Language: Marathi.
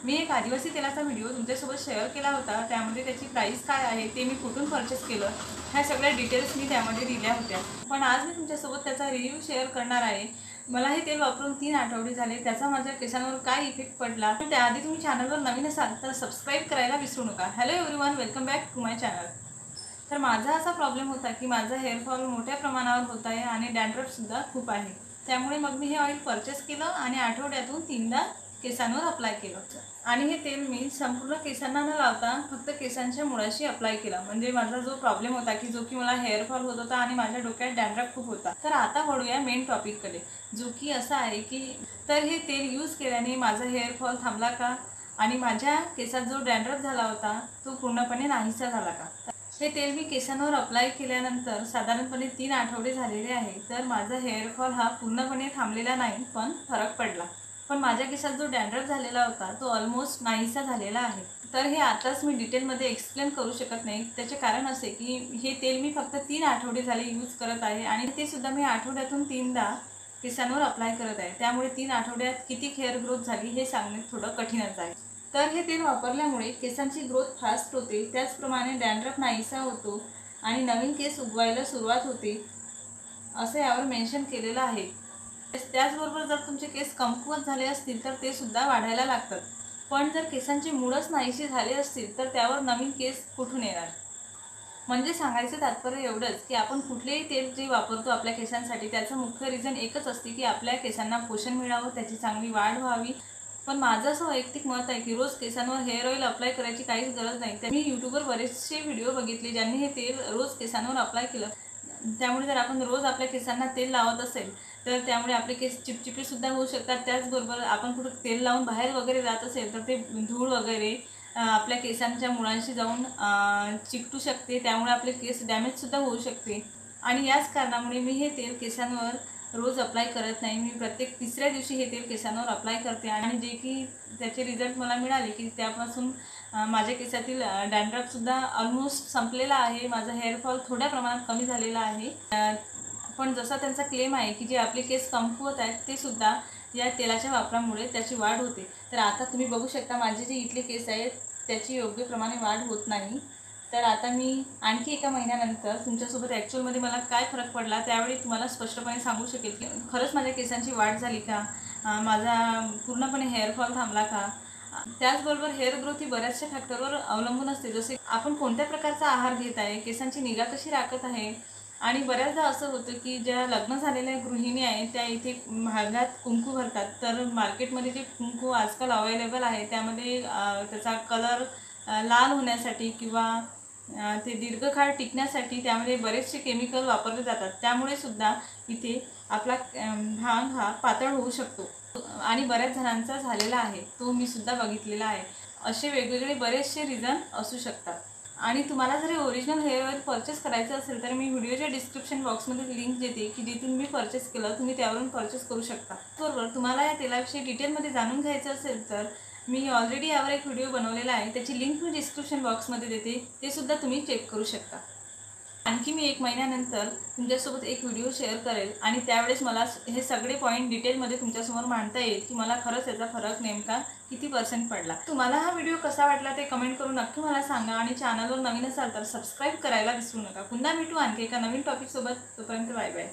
मी एक आदिवासी तेलाचा व्हिडिओ तुमच्यासोबत शेअर केला होता। त्यामध्ये त्याची प्राइस काय आहे, ते मी कुठून परचेस केलं, ह्या सगळ्या डिटेल्स मी त्यामध्ये दिल्या होत्या। पण आज मी तुमच्यासोबत त्याचा रिव्ह्यू शेअर करणार आहे। मला हे तेल वापरून 3 आठवडे झाले, त्याचा माझ्या केसांवर काय इफेक्ट पडला। त्याआधी तुम्ही चॅनलवर नवीन असाल तर सबस्क्राइब करायला विसरू नका। Hello everyone, welcome back to my channel. तर माझा असा प्रॉब्लेम होता की माझा हेअर फॉल मोठ्या प्रमाणावर होत आहे आणि डॅन्ड्रफ सुद्धा खूप आहे। त्यामुळे मग मी हे ऑइल परचेस केलं आणि आठवड्यातून 3दा केसांवर अप्लाय केलं। आणि हे तेल मी संपूर्ण केसांना न लावता फक्त केसांच्या मुळाशी अप्लाय केला। म्हणजे माझा जो प्रॉब्लेम होता की जो की मला हेअर फॉल होत होता आणि माझ्या डोक्यात डॅन्ड्रफ खूप होता। तर आता वळूया मेन टॉपिककडे, जो की असा आहे की तर हे तेल यूज केल्याने माझा हेअर फॉल थांबला का आणि माझ्या केसात जो डॅन्ड्रफ झाला होता तो पूर्णपणे नाहीसा झाला का। हे तेल मी केसांवर अप्लाय केल्यानंतर साधारणपणे 3 आठवडे झालेले आहे। तर माझा हेअर फॉल हा पूर्णपणे थांबलेला नाही, पण फरक पडला। पण माझ्या केसात जो डॅन्ड्रफ झालेला होता तो ऑलमोस्ट नाहीसा झालेला आहे। तर हे आताच मी डिटेलमध्ये एक्सप्लेन करू शकत नाही। त्याचे कारण असे की हे तेल मी फक्त 3 आठवडे झाले यूज करत आहे आणि ते सुद्धा मी आठवड्यातून 3दा केसांवर अप्लाय करत आहे। त्यामुळे 3 आठवड्यात किती हेअर ग्रोथ झाली हे सांगणे थोडं कठीणच आहे। तर हे तेल वापरल्यामुळे केसांची ग्रोथ फास्ट होते, त्याचप्रमाणे डॅन्ड्रफ नाहीसा होतो आणि नवीन केस उगवायला सुरुवात होते, असं यावर मेन्शन केलेलं आहे। त्याचबरोबर जर तुमचे केस कमकुवत झाले असतील तर ते सुद्धा वाढायला लागतात। पण जर केसांचे मूळच नाहीसे झाले असतील तर त्यावर नवीन केस कुठून येणार। म्हणजे सांगायचं तात्पर्य एवढंच की आपण कुठलेही तेल जे वापरतो आपल्या केसांसाठी त्याचं मुख्य रिझन एकच असते की आपल्या केसांना पोषण मिळावं, त्याची चांगली वाढ व्हावी। पण माझं असं वैयक्तिक मत आहे की रोज केसांवर हेअर ऑइल अप्लाय करायची काहीच गरज नाही। मी यूट्यूबवर बरेचसे व्हिडिओ बघितले ज्यांनी हे तेल रोज केसांवर अप्लाय केलं। त्यामुळे जर आपण रोज आपल्या केसांना तेल लावत असेल तर त्यामुळे आपले केस चिपचिपे सुद्धा होऊ शकतात। त्याचबरोबर आपण कुठे तेल लावून बाहेर वगैरे जात असेल तर ते धूळ वगैरे आपल्या केसांच्या मुळांशी जाऊन चिकटू शकते, त्यामुळे आपले केस डॅमेज सुद्धा होऊ शकते। आणि याच कारणामुळे मी हे तेल केसांवर रोज अप्लाय करत नाही। मी प्रत्येक 3ऱ्या दिवशी हे तेल केसांवर अप्लाय करते आणि जे की त्याचे रिझल्ट मला मिळाले की त्यापासून माझ्या केसातील डॅन्ड्रफ सुद्धा ऑलमोस्ट संपलेला आहे। माझा हेअर फॉल थोड्या प्रमाणात कमी झालेला आहे। पण जसा त्यांचा क्लेम आहे की जे आपले केस कमकुवत आहेत ते सुद्धा या तेलाच्या वापरामुळे त्याची वाढ होते। तर आता तुम्ही बघू शकता माझे जे इथले केस आहेत त्याची योग्य प्रमाणे वाढ होत नाही। तर आता मी आणखी एका महिन्यानंतर तुमच्यासोबत ॲक्च्युअलमध्ये मला काय फरक पडला त्यावेळी तुम्हाला स्पष्टपणे सांगू शकेल की खरंच माझ्या केसांची वाढ झाली का, माझा पूर्णपणे हेअर फॉल थांबला का। त्याचबरोबर हेअर ग्रोथ ही बऱ्याचशा फॅक्टरवर अवलंबून असते, जसे आपण कोणत्या प्रकारचा आहार घेत आहे, केसांची निगा कशी राखत आहे। आणि बऱ्याचदा असं होतं की ज्या लग्न झालेल्या गृहिणी आहेत त्या इथे महागात कुंकू भरतात। तर मार्केटमध्ये जे कुंकू आजकाल अवेलेबल आहे त्यामध्ये त्याचा कलर लाल होण्यासाठी किंवा ते दीर्घकाळ टिकण्यासाठी त्यामध्ये बरेचसे केमिकल वापरले जातात। त्यामुळे सुद्धा इथे आपला भाग हा पातळ होऊ शकतो आणि बऱ्याच जणांचा झालेला आहे, तो मी सुद्धा बघितलेला आहे। असे वेगवेगळे बरेचसे रिझन असू शकतात। आणि तुम्हाला जर ओरिजिनल हेअर ऑइल परचेस करायचं असेल तर मी व्हिडिओच्या डिस्क्रिप्शन बॉक्समध्ये लिंक देते की जिथून मी परचेस केलं, तुम्ही त्यावरून परचेस करू शकता। बरोबर, तुम्हाला या तेलाविषयी डिटेलमध्ये जाणून घ्यायचं असेल तर मी ऑलरेडी यावर एक व्हिडिओ बनवलेला आहे, त्याची लिंक मी डिस्क्रिप्शन बॉक्समध्ये देते, ते सुद्धा तुम्ही चेक करू शकता। आणखी मी 1 महिन्यानंतर तुमच्यासोबत एक व्हिडिओ शेअर करेल आणि त्यावेळेस मला हे सगळे पॉईंट डिटेलमध्ये तुमच्यासमोर मांडता येईल की मला खरंच याचा फरक नेमका किती % पडला। तुम्हाला हा व्हिडिओ कसा वाटला ते कमेंट करून नक्की मला सांगा आणि चॅनलवर नवीन असाल तर सबस्क्राइब करायला विसरू नका। पुन्हा भेटू आणखी एका नवीन टॉपिकसोबत, तोपर्यंत बाय बाय।